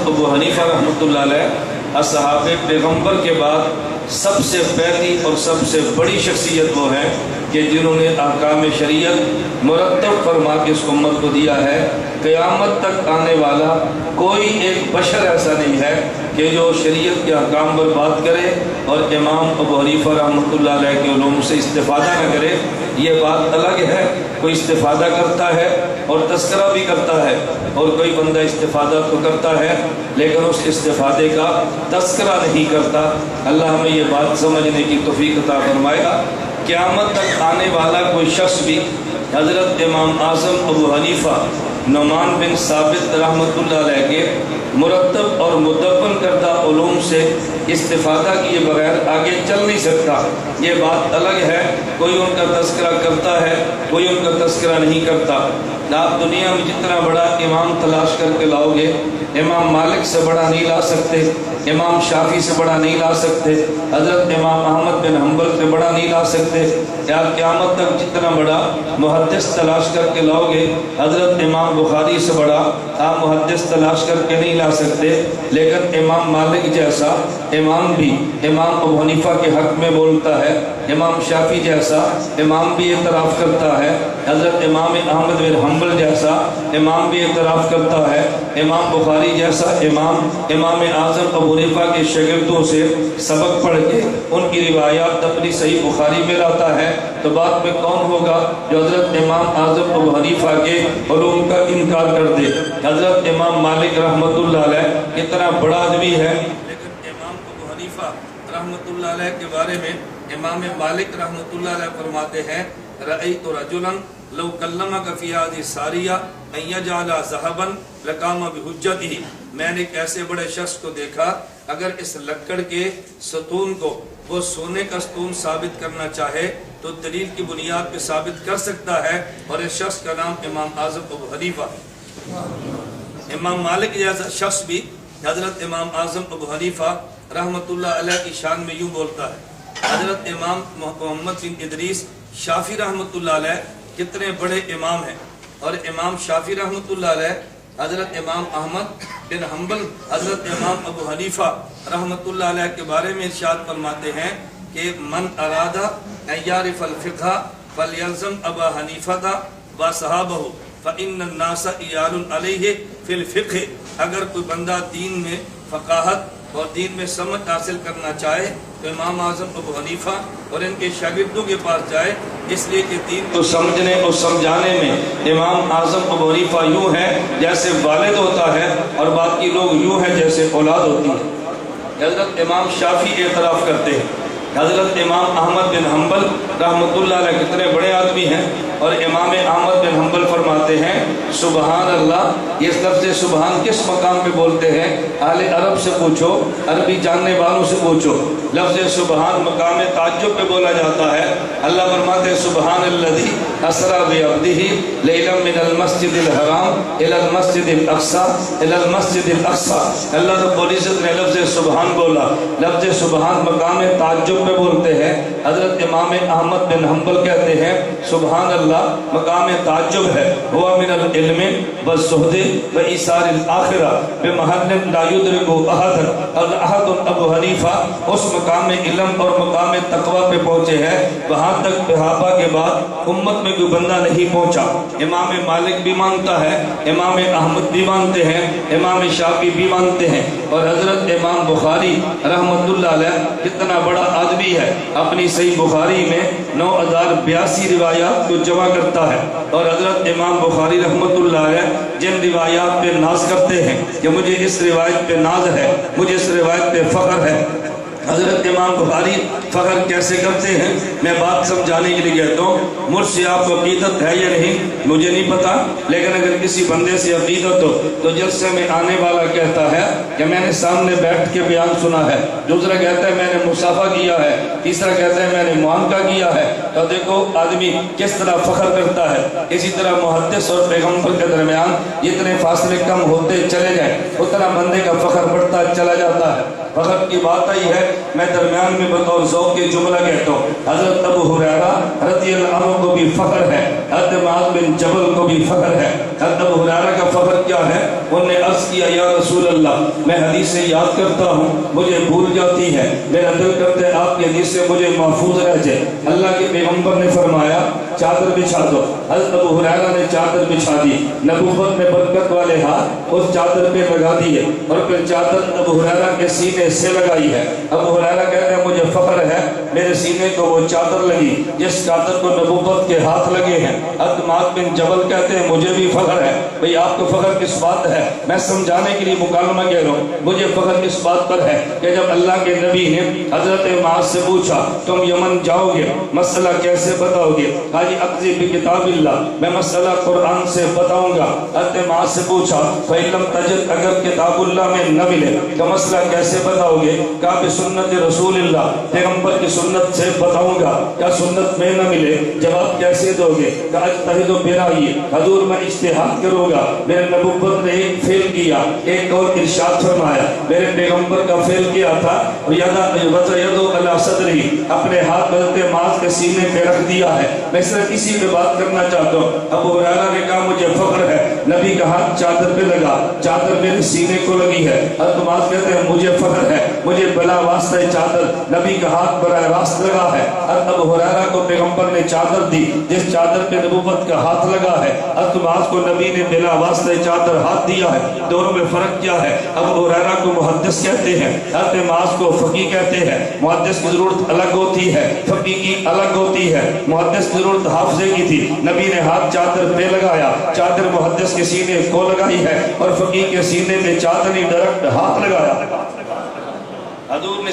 ابو حنیفہ رحمۃ اللہ علیہ اصحاب پیغمبر کے بعد سب سے پہلی اور سب سے بڑی شخصیت وہ ہے کہ جنہوں نے احکام شریعت مرتب فرما کے اس امت کو دیا ہے۔ قیامت تک آنے والا کوئی ایک بشر ایسا نہیں ہے کہ جو شریعت کے احکام پر بات کرے اور امام ابو حنیفہ رحمۃ اللہ علیہ کے علوم سے استفادہ نہ کرے۔ یہ بات الگ ہے، کوئی استفادہ کرتا ہے اور تذکرہ بھی کرتا ہے، اور کوئی بندہ استفادہ تو کرتا ہے لیکن اس استفادے کا تذکرہ نہیں کرتا۔ اللہ ہمیں یہ بات سمجھنے کی توفیق عطا فرمائے گا۔ قیامت تک آنے والا کوئی شخص بھی حضرت امام اعظم ابو حنیفہ نعمان بن ثابت رحمۃ اللہ علیہ کے مرتب اور مدون کردہ علوم سے استفادہ کیے بغیر آگے چل نہیں سکتا۔ یہ بات الگ ہے، کوئی ان کا تذکرہ کرتا ہے، کوئی ان کا تذکرہ نہیں کرتا۔ آپ دنیا میں جتنا بڑا امام تلاش کر کے لاؤ گے، امام مالک سے بڑا نہیں لا سکتے، امام شافعی سے بڑا نہیں لا سکتے، حضرت امام احمد بن حنبل سے بڑا نہیں لا سکتے، یا قیامت تک جتنا بڑا محدث تلاش کر کے لاؤ گے، حضرت امام بخاری سے بڑا آپ محدث تلاش کر کے نہیں لا سکتے۔ لیکن امام مالک جیسا امام بھی امام ابو حنیفہ کے حق میں بولتا ہے، امام شافعی جیسا امام بھی اعتراف کرتا ہے، حضرت امام احمد بن حنبل جیسا امام بھی اعتراف کرتا ہے، امام بخاری جیسا امام اعظم ابو حنیفہ کے شاگردوں سے سبق پڑھ کے ان کی روایات اپنی صحیح بخاری میں لاتا ہے، تو بات میں کون ہوگا جو حضرت امام اعظم ابو حنیفہ کے علوم کا انکار کر دے؟ حضرت امام مالک رحمۃ اللہ علیہ اتنا بڑا آدمی ہے، لیکن امام ابو حنیفہ رحمۃ اللہ علیہ کے بارے میں امام مالک رحمۃ اللہ علیہ فرماتے ہیں، رأیت رجلا لو کلمک فی هذه الساریہ ان یجعل ذهبا لقام بحجتہ، میں نے ایک ایسے بڑے شخص کو دیکھا، اگر اس لکڑ کے ستون کو وہ سونے کا ستون ثابت کرنا چاہے تو دلیل کی بنیاد پہ ثابت کر سکتا ہے، اور اس شخص کا نام امام اعظم ابو حنیفہ۔ امام مالک جیسا شخص بھی حضرت امام اعظم ابو حنیفہ رحمۃ اللہ علیہ کی شان میں یوں بولتا ہے۔ حضرت امام محمد بن ادریس شافعی رحمۃ اللہ علیہ کتنے بڑے امام ہیں، اور امام شافعی رحمۃ اللہ علیہ، حضرت امام احمد بن حنبل، حضرت امام ابو حنیفہ رحمۃ اللہ علیہ کے بارے میں ارشاد فرماتے ہیں کہ من اراد ان یعرف الفقہ فلیلزم ابا حنیفہ و صحابہ فإن الناس عیال علیہ فی الفقہ، اگر کوئی بندہ دین میں فقاہت اور دین میں سمجھ حاصل کرنا چاہے تو امام اعظم ابو حنیفہ اور ان کے شاگردوں کے پاس جائے، اس لیے کہ دین کو سمجھنے اور سمجھانے میں امام اعظم ابو حنیفہ یوں ہے جیسے والد ہوتا ہے، اور باقی لوگ یوں ہیں جیسے اولاد ہوتی ہے۔ حضرت امام شافعی اعتراف کرتے ہیں، حضرت امام احمد بن حنبل رحمۃ اللہ علیہ کتنے بڑے آدمی ہیں، اور امام احمد بن حنبل فرماتے ہیں سبحان اللہ۔ یہ لفظ سبحان کس مقام پہ بولتے ہیں؟ اہل عرب سے پوچھو، عربی جاننے والوں سے پوچھو۔ لفظ سبحان مقام تعجب پہ بولا جاتا ہے۔ اللہ فرماتے ہیں سبحان الذی اسری بعبدہ لیلا من المسجد الحرام الی المسجد الاقصی الی المسجد الاقصی۔ اللہ رب العزت نے لفظ سبحان بولا۔ لفظ سبحان مقام تعجب پہ بولتے ہیں۔ حضرت امام احمد بن حنبل کہتے ہیں سبحان اللہ مقام تعجب ہے، ہوا من العلم والزہد وایثار الآخرہ بمحل لا یدرک احد، اور احد ابو حنیفہ اس مقام علم اور مقام تقوی پہ پہنچے ہیں وہاں تک صحابہ کے بعد امت میں کوئی بندہ نہیں پہنچا۔ امام مالک بھی مانتا ہے، امام احمد بھی مانتے ہیں، امام شافعی بھی مانتے ہیں، اور حضرت امام بخاری رحمۃ اللہ علیہ کتنا بڑا آدمی ہے، اپنی صحیح بخاری میں 9082 روایات کو جمع کرتا ہے، اور حضرت امام بخاری رحمۃ اللہ علیہ جن روایات پہ ناز کرتے ہیں کہ مجھے اس روایت پہ ناز ہے، مجھے اس روایت پہ فخر ہے۔ حضرت امام بخاری فخر کیسے کرتے ہیں میں بات سمجھانے کے لیے کہتا ہوں۔ مجھ سے آپ کو عقیدت ہے یا نہیں مجھے نہیں پتا، لیکن اگر کسی بندے سے عقیدت ہو تو جلسے میں آنے والا کہتا ہے کہ میں نے سامنے بیٹھ کے بیان سنا ہے، دوسرا کہتا ہے میں نے مصافحہ کیا ہے، تیسرا کہتا ہے میں نے معانقہ کیا ہے۔ تو دیکھو آدمی کس طرح فخر کرتا ہے۔ اسی طرح محدث اور پیغمبر کے درمیان جتنے فاصلے کم ہوتے چلے جائیں اتنا بندے کا فخر بڑھتا چلا جاتا ہے۔ فخر کی بات آئی ہے میں درمیان میں بطور ذوق کے جملہ کہتا ہوں، حضرت ابو ہریرہ رضی اللہ عنہ کو بھی فخر ہے، حضرت معاذ بن جبل کو بھی فخر ہے۔ حضرت ابو ہریرہ کا فخر کیا ہے؟ انہوں نے عرض کیا یا رسول اللہ، میں حدیثیں یاد کرتا ہوں مجھے بھول جاتی ہے، میرا دل کرتا ہے آپ کی حدیث سے مجھے محفوظ رہ جائے۔ اللہ کے پیغمبر نے فرمایا چادر بچھا دو۔ حضرت ابو ہریرہ نے چادر بچھا دی، نبوت میں برکت والے ہاتھ اس چادر پہ لگا دیے اور پھر چادر ابو ہریرہ کے سینے سے لگائی ہے۔ ابو ہریرہ کہتے ہیں مجھے فخر ہے میرے سینے کو وہ چادر لگی جس چادر کو نبوت کے ہاتھ لگے ہیں۔ حضرت معاذ بن جبل کہتے ہیں مجھے بھی فخر ہے۔ بھئی آپ کو فخر کس بات ہے؟ میں سمجھانے کے لیے مکالمہ کہہ رہا ہوں، مجھے فخر کس بات پر ہے کہ جب اللہ کے نبی نے حضرت معاذ سے پوچھا تم یمن جاؤ گے، مسئلہ کیسے بتاؤ گے؟ حاجی اقضی بکتاب اللہ، میں مسئلہ قرآن سے بتاؤں گا۔ حضرت معاذ سے پوچھا فَإِن لَمْ تَجِدْ، اگر کتاب اللہ میں نہ ملے تو مسئلہ کیسے بتاؤ گے؟ کہا بسنت رسول اللہ، پیغمبر کی سنت سے بتاؤں گا۔ کیا سنت میں نہ ملے جواب کیسے دو گے؟ کہا اجتہد برائیے، حضور میں اجتہاد کروں گا۔ میرے نبوت نے ایک فعل کیا، ایک اور ارشاد فرمایا، میرے پیغمبر کا فعل کیا تھا یدو علی صدری، اپنے ہاتھ حضرت معاذ کے سینے پہ رکھ دیا ہے۔ میں صرف اسی پہ بات کرنا چاہتا ہوں۔ ابو ہریرہ نے کہا مجھے فخر ہے، نبی کا ہاتھ چادر پہ لگا، چادر میرے سینے کو لگی ہے۔ حضرت معاذ کہتے ہیں مجھے فخر ہے، مجھے بلا واسطہ چادر نبی کا ہاتھ براہ راست لگا ہے۔ حضرت ابو ہریرہ کو پیغمبر نے چادر دی جس چادر پہ نبوت کا ہاتھ لگا ہے، حضرت معاذ کو نبی نے بلا واسطہ چادر ہاتھ دیا ہے۔ دونوں میں فرق کیا ہے؟ ابو ہریرہ کو محدث کہتے ہیں، حضرت معاذ کو فقیہ کہتے ہیں۔ محدث کی ضرورت الگ ہوتی ہے، فقیہ کی الگ ہوتی ہے۔ محدث کی ضرورت حافظے کی تھی، نبی نے ہاتھ چادر پہ لگایا، چادر محدث کے سینے کو لگائی ہے اور فقیہ کے سینے میں چادر نہیں ڈائریکٹ ہاتھ لگایا۔ حضور نے